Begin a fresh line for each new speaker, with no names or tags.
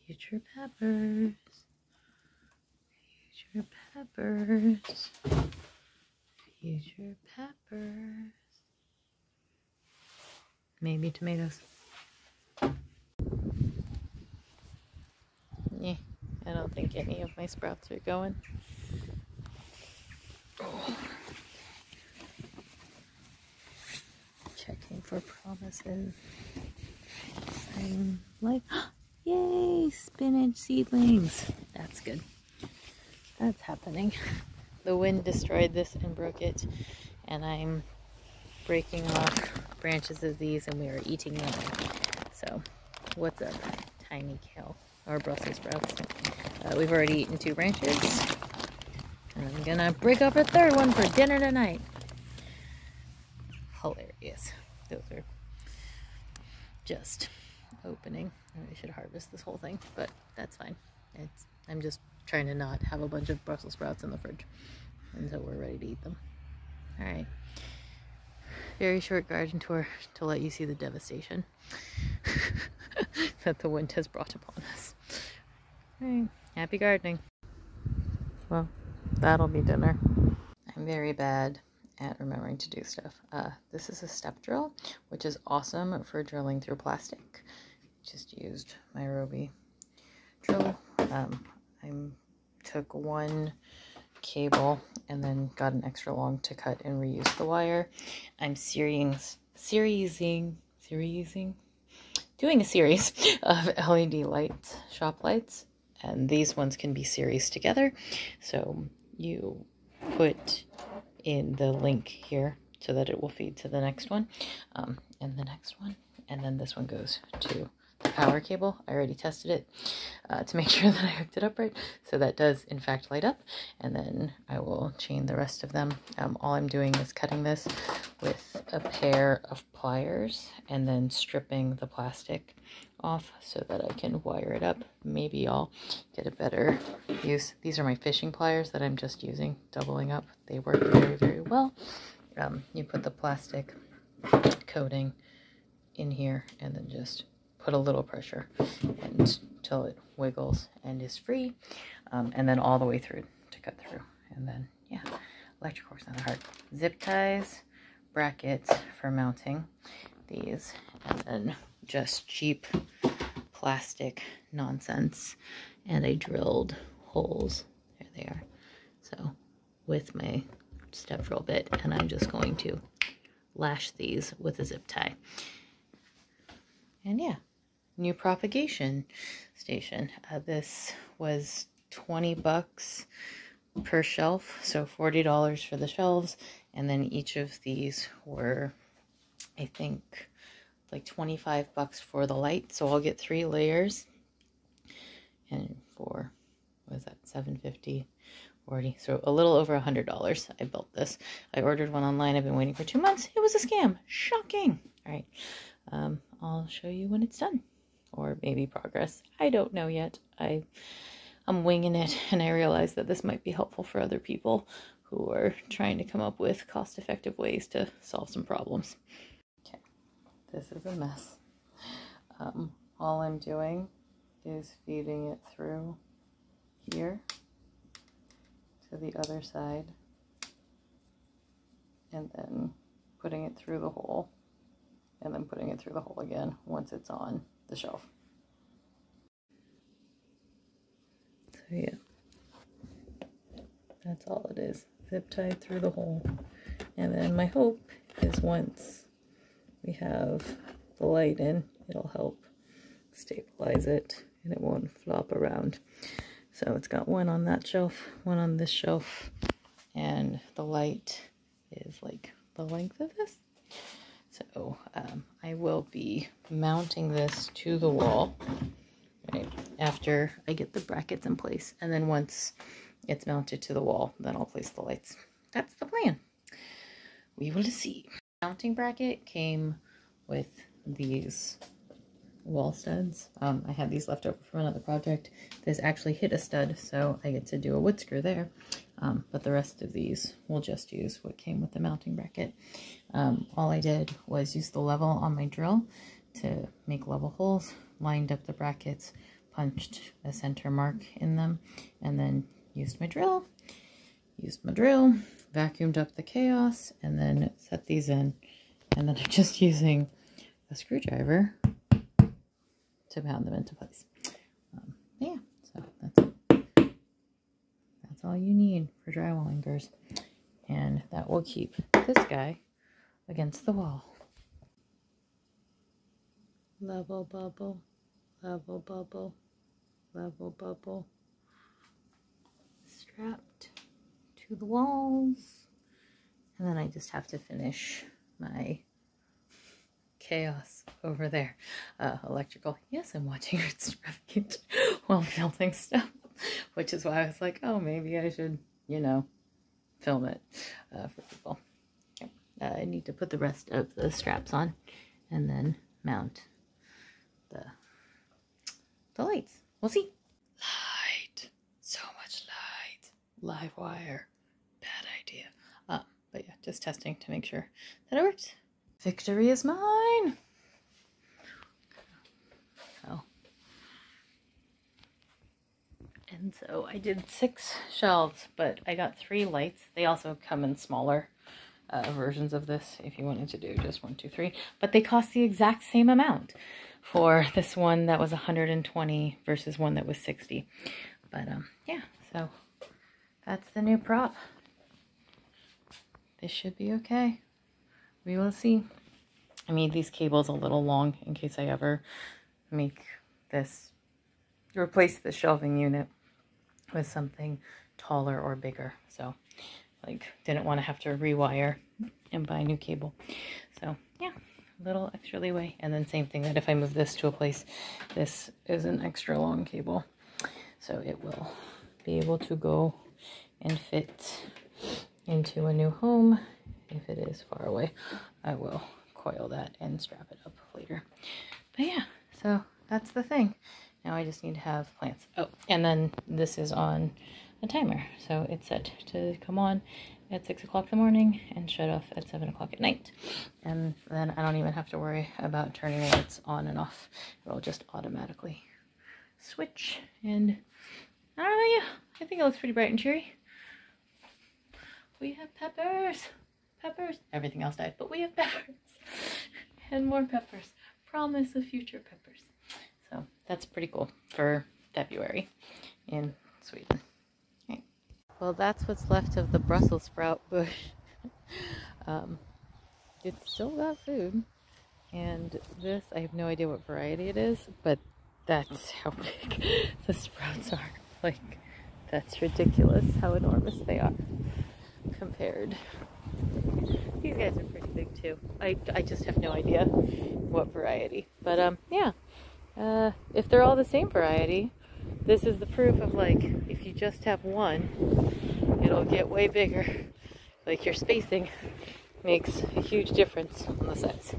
Future peppers. Future peppers. Future peppers. Maybe tomatoes. Yeah, I don't think any of my sprouts are going. Checking for promises. I'm like, yay, spinach seedlings. That's good. That's happening. The wind destroyed this and broke it, and I'm breaking off branches of these and we are eating them. So, what's up, tiny kale or Brussels sprouts? We've already eaten 2 branches, and I'm gonna break off a 3rd one for dinner tonight. Hilarious. Those are just opening. I should harvest this whole thing, but that's fine. I'm just trying to not have a bunch of Brussels sprouts in the fridge until we're ready to eat them. All right. Very short garden tour to let you see the devastation that the wind has brought upon us. All right. Happy gardening. Well, that'll be dinner. I'm very bad at remembering to do stuff. This is a step drill, which is awesome for drilling through plastic. Just used my Roby drill. I took 1 cable and then got an extra long to cut and reuse the wire. I'm doing a series of LED lights, shop lights, and these ones can be series together. So you put in the link here so that it will feed to the next one, and the next one, and then this one goes to the power cable. I already tested it to make sure that I hooked it up right, so that does in fact light up, and then I will chain the rest of them. All I'm doing is cutting this with a pair of pliers and then stripping the plastic off so that I can wire it up. Maybe I'll get a better use. These are my fishing pliers that I'm just using, doubling up. They work very, very well. You put the plastic coating in here and then just put a little pressure until it wiggles and is free, and then all the way through to cut through. And then, yeah, electric horse on the heart. Zip ties, brackets for mounting these, and then just cheap plastic nonsense. And I drilled holes. There they are. So with my step drill bit, and I'm just going to lash these with a zip tie. And yeah, new propagation station. This was 20 bucks per shelf, so $40 for the shelves, and then each of these were, I think, like 25 bucks for the light. So I'll get 3 layers, and for, what is that, 750, 40, so a little over $100. I built this. I ordered one online. I've been waiting for 2 months. It was a scam. Shocking. All right. I'll show you when it's done, or maybe progress. I don't know yet. I'm winging it, and I realize that this might be helpful for other people who are trying to come up with cost-effective ways to solve some problems. Okay, this is a mess. All I'm doing is feeding it through here to the other side, and then putting it through the hole, and then putting it through the hole again once it's on the shelf. So yeah, that's all it is. Zip tied through the hole. And then my hope is once we have the light in, it'll help stabilize it and it won't flop around. So it's got one on that shelf, one on this shelf, and the light is like the length of this. So I will be mounting this to the wall, right, after I get the brackets in place. And then once it's mounted to the wall, then I'll place the lights. That's the plan. We will see. Mounting bracket came with these wall studs. I had these left over from another project. This actually hit a stud, so I get to do a wood screw there. But the rest of these will just use what came with the mounting bracket. All I did was use the level on my drill to make level holes, lined up the brackets, punched a center mark in them, and then used my drill, vacuumed up the chaos, and then set these in. And then I'm just using a screwdriver to pound them into place. Yeah, so that's all you need for drywall anchors. And that will keep this guy against the wall. Level bubble, level bubble, level bubble. Strapped to the walls. And then I just have to finish my chaos over there. Electrical. Yes, I'm watching it extravagant while building stuff, which is why I was like, oh, maybe I should, you know, film it for people. Okay. I need to put the rest of the straps on and then mount the lights. We'll see. Light. So much light. Live wire. Bad idea. But yeah, just testing to make sure that it works. Victory is mine. And so I did 6 shelves, but I got 3 lights. They also come in smaller versions of this if you wanted to do just 1, 2, 3. But they cost the exact same amount for this one that was 120 versus one that was 60. But yeah, so that's the new prop. This should be okay. We will see. I made these cables a little long in case I ever make this, replace the shelving unit with something taller or bigger. So, like, didn't want to have to rewire and buy a new cable. So, yeah, a little extra leeway. And then same thing that if I move this to a place, this is an extra long cable. So it will be able to go and fit into a new home. If it is far away, I will coil that and strap it up later. But yeah, so that's the thing. Now I just need to have plants. Oh, and then this is on a timer. So it's set to come on at 6 o'clock in the morning and shut off at 7 o'clock at night. And then I don't even have to worry about turning lights on and off. It'll just automatically switch. And I don't know, yeah, I think it looks pretty bright and cheery. We have peppers. Peppers. Everything else died, but we have peppers. And more peppers. Promise of future peppers. So that's pretty cool for February in Sweden. Okay. Well, that's what's left of the Brussels sprout bush. It's still got food. And this, I have no idea what variety it is, but that's how big the sprouts are. Like, that's ridiculous how enormous they are compared. These guys are pretty big too. I just have no idea what variety. But yeah. If they're all the same variety, this is the proof of, like, if you just have one, it'll get way bigger. Like, your spacing makes a huge difference on the size.